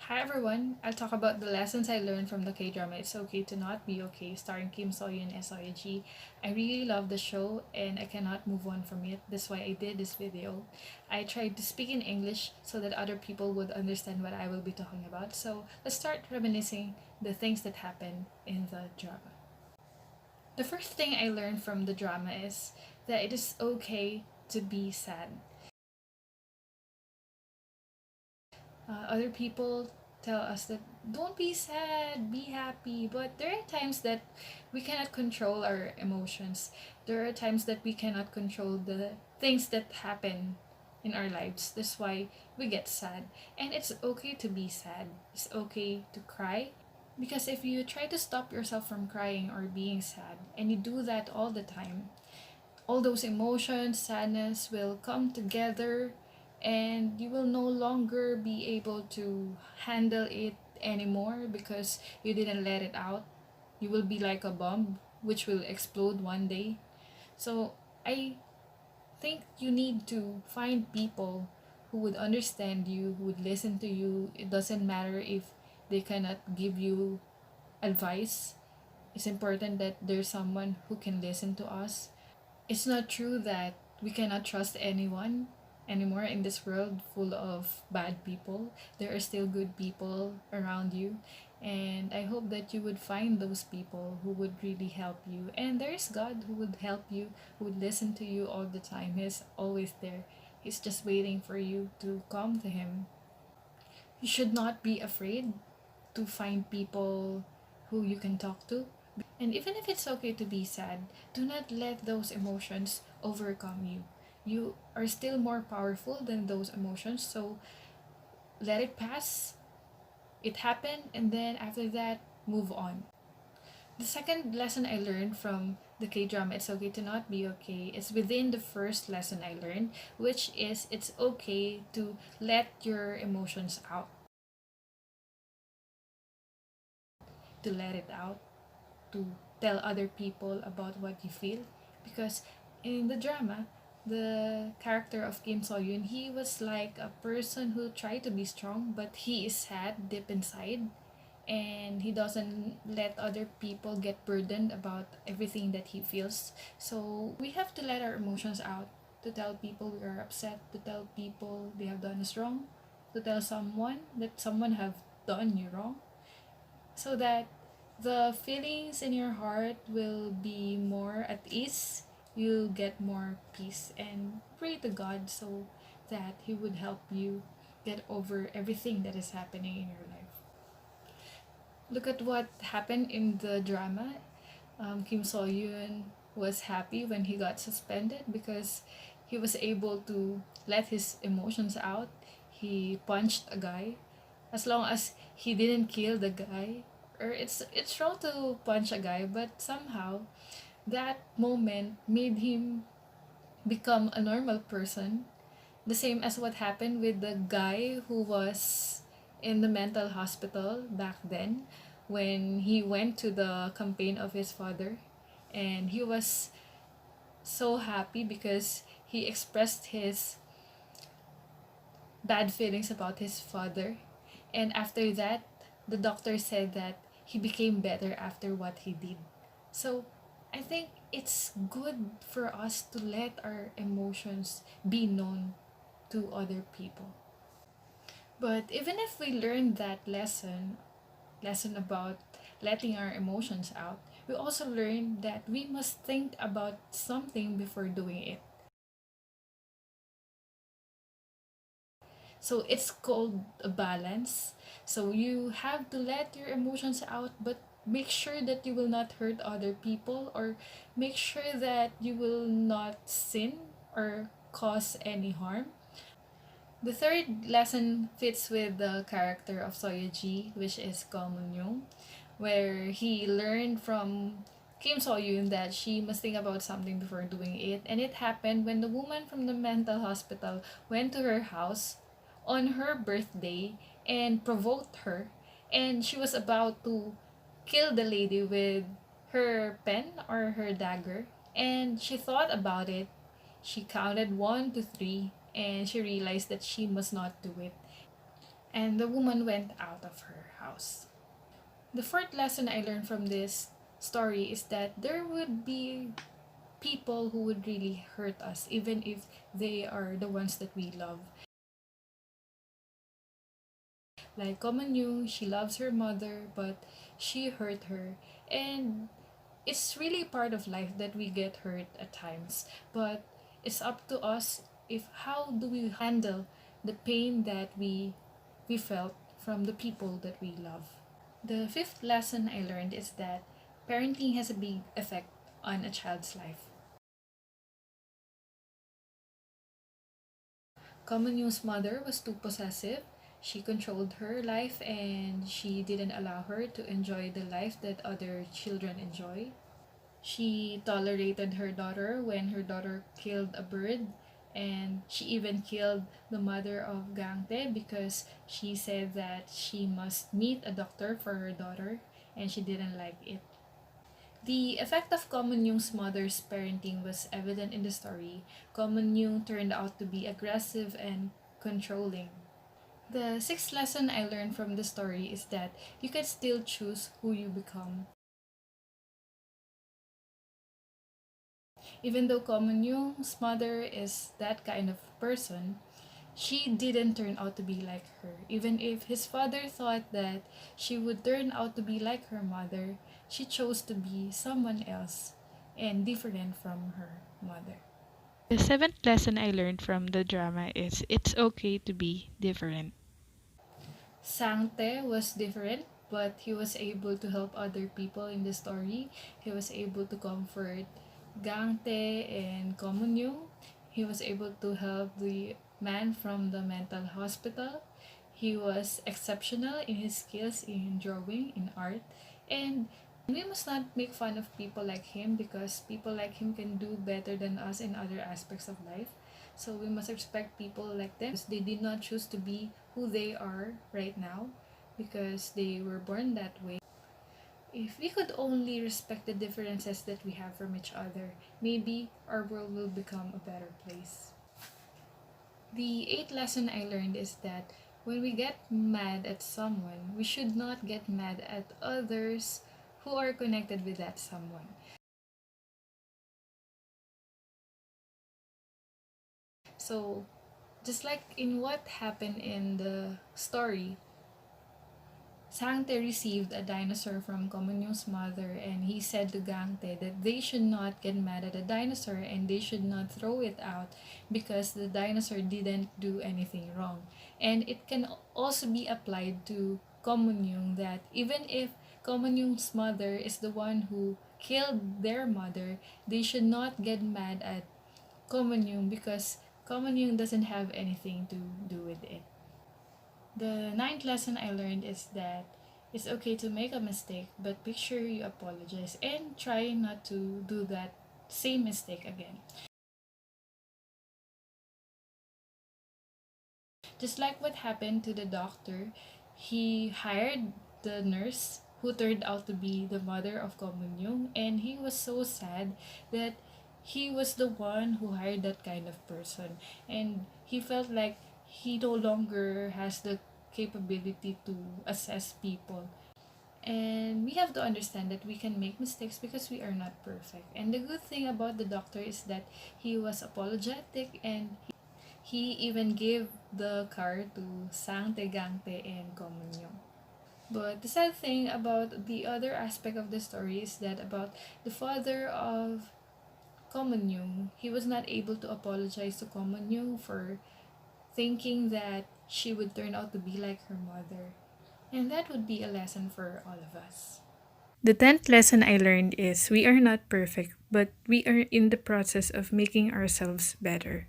Hi everyone, I'll talk about the lessons I learned from the K-drama It's Okay to Not Be Okay starring Kim So-yoon and Soye-ji. I really love the show and I cannot move on from it. That's why I did this video. I tried to speak in English so that other people would understand what I will be talking about. So let's start reminiscing the things that happened in the drama. The first thing I learned from the drama is that it is okay to be sad. Other people tell us that don't be sad, be happy, but there are times that we cannot control our emotions. There are times that we cannot control the things that happen in our lives. That's why we get sad. And it's okay to be sad. It's okay to cry. Because if you try to stop yourself from crying or being sad, and you do that all the time, all those emotions, sadness will come together and you will no longer be able to handle it anymore because you didn't let it out. You will be like a bomb which will explode one day. So I think you need to find people who would understand you, who would listen to you. It doesn't matter if they cannot give you advice. It's important that there's someone who can listen to us. It's not true that we cannot trust anyone anymore in this world full of bad people. There are still good people around you. And I hope that you would find those people who would really help you. And there is God who would help you, who would listen to you all the time. He's always there. He's just waiting for you to come to Him. You should not be afraid to find people who you can talk to. And even if it's okay to be sad, do not let those emotions overcome you. You are still more powerful than those emotions, so let it pass. It happened, and then after that, move on. The second lesson I learned from the K drama It's Okay to Not Be Okay is within the first lesson I learned, which is it's okay to let your emotions out, to let it out, to tell other people about what you feel. Because in the drama, the character of Kim So-yoon, he was like a person who tried to be strong, but he is sad deep inside. And he doesn't let other people get burdened about everything that he feels. So we have to let our emotions out, to tell people we are upset, to tell people they have done us wrong, to tell someone that someone have done you wrong, so that the feelings in your heart will be more at ease. You'll get more peace and pray to God so that He would help you get over everything that is happening in your life. Look at what happened in the drama. Kim So Yoon was happy when he got suspended because he was able to let his emotions out. He punched a guy. As long as he didn't kill the guy, or it's wrong to punch a guy, but somehow that moment made him become a normal person. The same as what happened with the guy who was in the mental hospital back then when he went to the campaign of his father, and he was so happy because he expressed his bad feelings about his father. And after that, the doctor said that he became better after what he did. So I think it's good for us to let our emotions be known to other people. But even if we learn that lesson about letting our emotions out, we also learn that we must think about something before doing it. So it's called a balance. So you have to let your emotions out, but make sure that you will not hurt other people, or make sure that you will not sin or cause any harm. The third lesson fits with the character of Soyeji, which is Go Moon-young, where he learned from Kim So-yoon that she must think about something before doing it. And it happened when the woman from the mental hospital went to her house on her birthday and provoked her. And she was about to kill the lady with her pen or her dagger. And she thought about it. She counted 1 to 3 and she realized that she must not do it. and the woman went out of her house. The fourth lesson I learned from this story is that there would be people who would really hurt us, even if they are the ones that we love. Like Common Yung, she loves her mother, but she hurt her. And it's really part of life that we get hurt at times. But it's up to us if how do we handle the pain that we felt from the people that we love. The fifth lesson I learned is that parenting has a big effect on a child's life. Common Yung's mother was too possessive. She controlled her life and she didn't allow her to enjoy the life that other children enjoy. She tolerated her daughter when her daughter killed a bird, and she even killed the mother of Gangte because she said that she must meet a doctor for her daughter and she didn't like it. The effect of Common Yung's mother's parenting was evident in the story. Common Yung turned out to be aggressive and controlling. The sixth lesson I learned from the story is that you can still choose who you become. Even though Common Yung's mother is that kind of person, she didn't turn out to be like her. Even if his father thought that she would turn out to be like her mother, she chose to be someone else and different from her mother. The seventh lesson I learned from the drama is it's okay to be different. Sangte was different, but he was able to help other people in the story. He was able to comfort Gangte and Komunyo. He was able to help the man from the mental hospital. He was exceptional in his skills in drawing, in art, and we must not make fun of people like him because people like him can do better than us in other aspects of life. So we must respect people like them because they did not choose to be who they are right now because they were born that way. If we could only respect the differences that we have from each other, maybe our world will become a better place. The eighth lesson I learned is that when we get mad at someone, we should not get mad at others who are connected with that someone. So, just like in what happened in the story, Sangte received a dinosaur from Komunyong's mother, and he said to Gangte that they should not get mad at the dinosaur and they should not throw it out because the dinosaur didn't do anything wrong. And it can also be applied to Komunyong that even if Komunyong's mother is the one who killed their mother, they should not get mad at Komunyong because Komunyong doesn't have anything to do with it. The ninth lesson I learned is that it's okay to make a mistake, but make sure you apologize and try not to do that same mistake again. Just like what happened to the doctor, he hired the nurse who turned out to be the mother of Komunyong, and he was so sad that he was the one who hired that kind of person, and he felt like he no longer has the capability to assess people. And we have to understand that we can make mistakes because we are not perfect. And the good thing about the doctor is that he was apologetic and he even gave the car to Sangte, Gangte, and Komunyo. But the sad thing about the other aspect of the story is that about the father of Komunyo, he was not able to apologize to Komunyo for thinking that she would turn out to be like her mother. And that would be a lesson for all of us. The 10th lesson I learned is we are not perfect, but we are in the process of making ourselves better.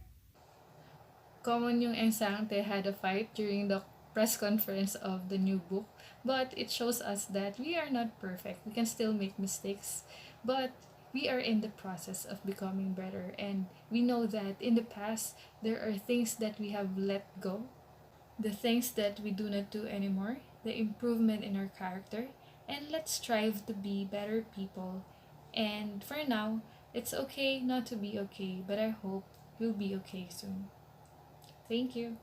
Common yung Ensangte had a fight during the press conference of the new book, but it shows us that we are not perfect. We can still make mistakes, but we are in the process of becoming better, and we know that in the past there are things that we have let go, the things that we do not do anymore, the improvement in our character, and let's strive to be better people. And for now, it's okay not to be okay, but I hope you'll be okay soon. Thank you.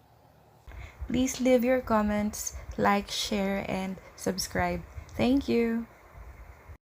Please leave your comments, like, share, and subscribe. Thank you.